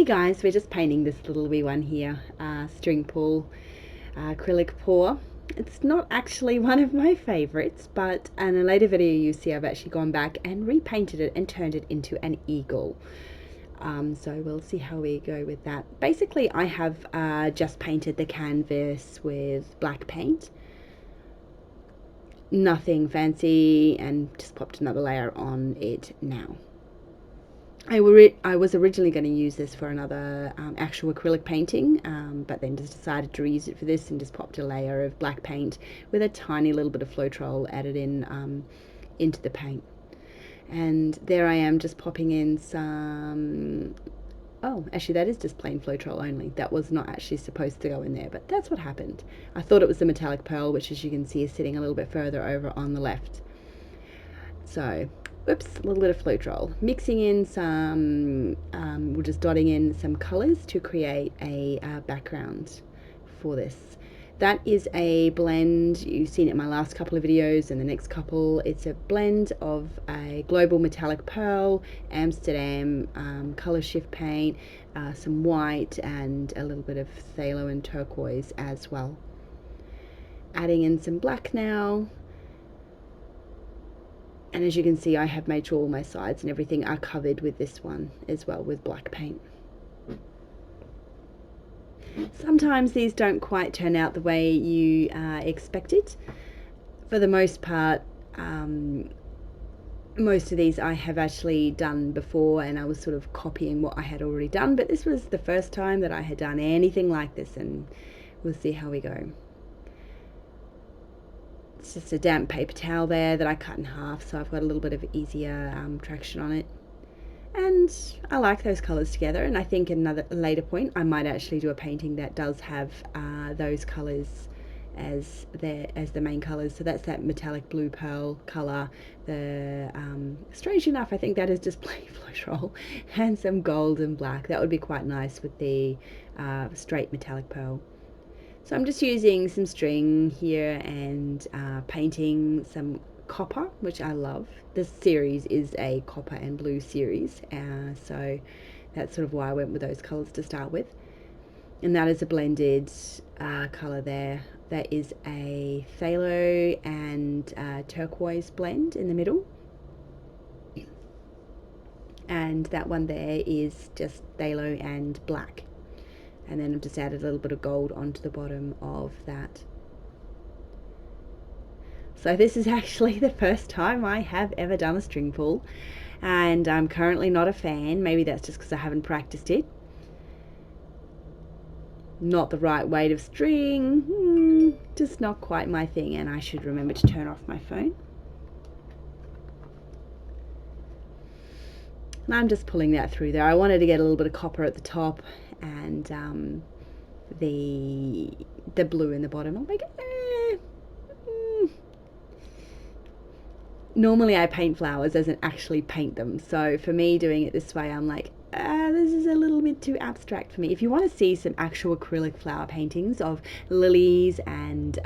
Hey guys, we're just painting this little wee one here, string pull, acrylic pour. It's not actually one of my favorites, but in a later video you see I've actually gone back and repainted it and turned it into an eagle. So we'll see how we go with that. Basically I have just painted the canvas with black paint. Nothing fancy, and just popped another layer on it now. I was originally going to use this for another actual acrylic painting, but then just decided to reuse it for this and just popped a layer of black paint with a tiny little bit of Floetrol added in into the paint. And there I am just popping in some, oh actually that is just plain Floetrol only, that was not actually supposed to go in there, but that's what happened. I thought it was the metallic pearl, which as you can see is sitting a little bit further over on the left. So oops, a little bit of Floetrol, mixing in some, we're just dotting in some colors to create a background for this. That is a blend, you've seen it in my last couple of videos and the next couple. It's a blend of a global metallic pearl, Amsterdam color shift paint, some white, and a little bit of phthalo and turquoise as well. Adding in some black now. And as you can see, I have made sure all my sides and everything are covered with this one as well, with black paint. Sometimes these don't quite turn out the way you expected. For the most part, most of these I have actually done before, and I was sort of copying what I had already done, but this was the first time that I had done anything like this, and we'll see how we go. It's just a damp paper towel there that I cut in half, so I've got a little bit of easier traction on it. And I like those colours together, and I think at another later point I might actually do a painting that does have those colours as the main colours. So that's that metallic blue pearl colour. The strange enough, I think that is just plain Floetrol, and some gold and black. That would be quite nice with the straight metallic pearl. So I'm just using some string here and painting some copper, which I love. This series is a copper and blue series, so that's sort of why I went with those colours to start with. And that is a blended colour there. That is a phthalo and turquoise blend in the middle. And that one there is just phthalo and black. And then I've just added a little bit of gold onto the bottom of that. So this is actually the first time I have ever done a string pull, and I'm currently not a fan. Maybe that's just because I haven't practiced it. Not the right weight of string, just not quite my thing, and I should remember to turn off my phone. And I'm just pulling that through there. I wanted to get a little bit of copper at the top and the blue in the bottom. I'll make it, normally I paint flowers as in actually paint them, so for me doing it this way I'm like, this is a little bit too abstract for me. If you want to see some actual acrylic flower paintings of lilies and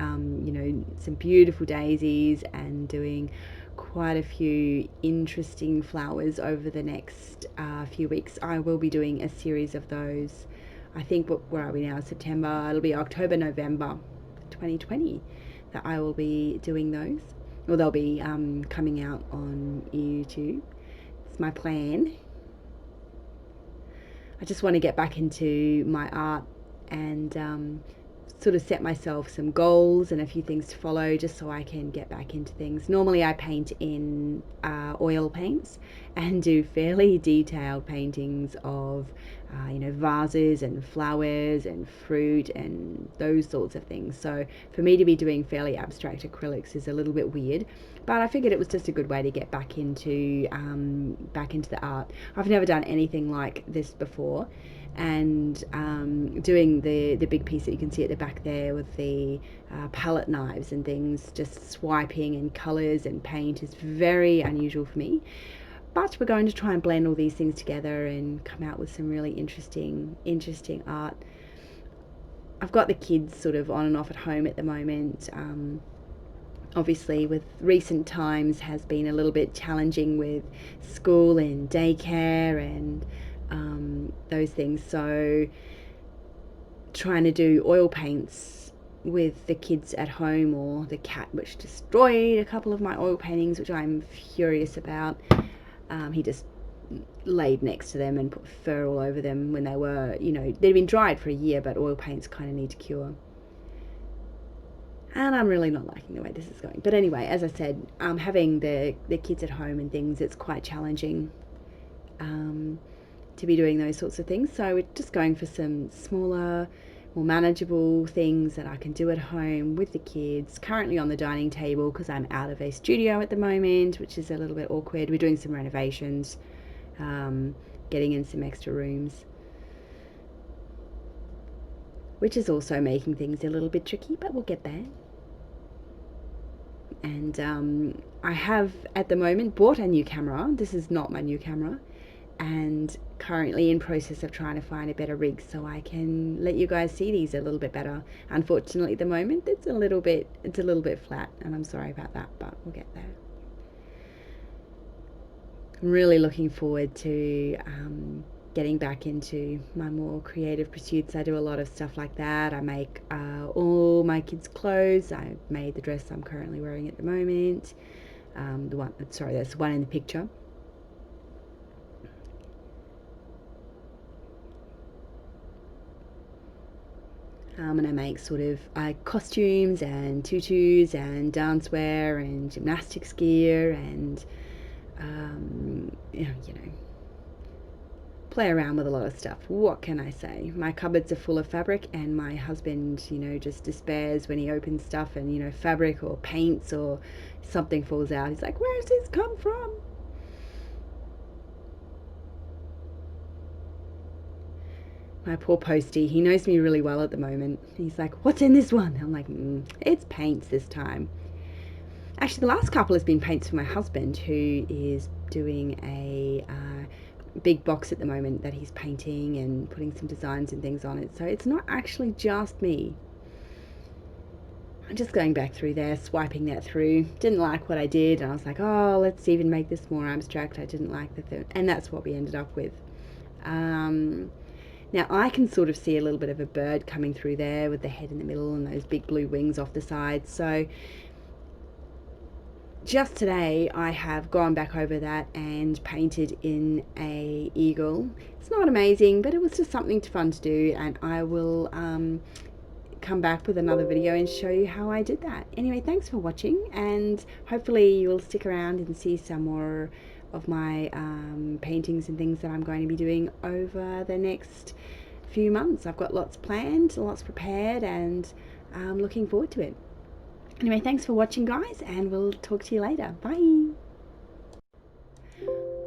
you know, some beautiful daisies, and doing quite a few interesting flowers over the next few weeks, I will be doing a series of those. I think, where are we now, September, it'll be October, November 2020 that I will be doing those. Well, they'll be coming out on YouTube. It's my plan. I just want to get back into my art and sort of set myself some goals and a few things to follow, just so I can get back into things. Normally I paint in oil paints and do fairly detailed paintings of you know, vases and flowers and fruit and those sorts of things. So for me to be doing fairly abstract acrylics is a little bit weird, but I figured it was just a good way to get back into the art. I've never done anything like this before, and doing the big piece that you can see at the back there with the palette knives and things, just swiping and colors and paint, is very unusual for me. But we're going to try and blend all these things together and come out with some really interesting art. I've got the kids sort of on and off at home at the moment. Obviously with recent times has been a little bit challenging with school and daycare and those things. So trying to do oil paints with the kids at home, or the cat which destroyed a couple of my oil paintings, which I'm furious about. He just laid next to them and put fur all over them when they were, they'd been dried for a year, but oil paints kind of need to cure. And I'm really not liking the way this is going. But anyway, as I said, having the kids at home and things, it's quite challenging to be doing those sorts of things. So we're just going for some smaller, more manageable things that I can do at home with the kids. Currently on the dining table because I'm out of a studio at the moment, which is a little bit awkward. We're doing some renovations, getting in some extra rooms, which is also making things a little bit tricky, but we'll get there. And I have at the moment bought a new camera. This is not my new camera, and currently in process of trying to find a better rig so I can let you guys see these a little bit better. Unfortunately at the moment it's a little bit flat, and I'm sorry about that, but we'll get there. I'm really looking forward to getting back into my more creative pursuits. I do a lot of stuff like that. I make all my kids' clothes. I made the dress I'm currently wearing at the moment. That's the one in the picture. And I make sort of costumes and tutus and dancewear and gymnastics gear, and play around with a lot of stuff. What can I say? My cupboards are full of fabric, and my husband, just despairs when he opens stuff and, fabric or paints or something falls out. He's like, where's this come from? My poor postie, he knows me really well at the moment. He's like, what's in this one? I'm like, it's paints this time. Actually, the last couple has been paints for my husband, who is doing a big box at the moment that he's painting and putting some designs and things on it. So it's not actually just me. I'm just going back through there, swiping that through. Didn't like what I did, and I was like, oh, let's even make this more abstract. I didn't like the thing, and that's what we ended up with. Now I can sort of see a little bit of a bird coming through there with the head in the middle and those big blue wings off the side. So just today I have gone back over that and painted in a eagle. It's not amazing, but it was just something fun to do, and I will come back with another video and show you how I did that. Anyway, thanks for watching, and hopefully you'll stick around and see some more of my paintings and things that I'm going to be doing over the next few months. I've got lots planned, lots prepared, and I'm looking forward to it. Anyway, thanks for watching, guys, and we'll talk to you later. Bye.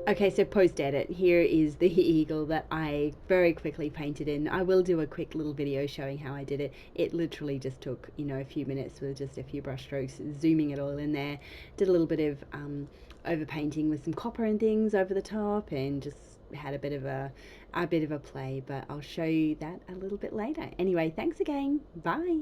Okay, so post edit, here is the eagle that I very quickly painted in. I will do a quick little video showing how I did it. It literally just took, a few minutes with just a few brush strokes, zooming it all in there. Did a little bit of over painting with some copper and things over the top, and just had a bit of a play, but I'll show you that a little bit later. Anyway, thanks again. Bye.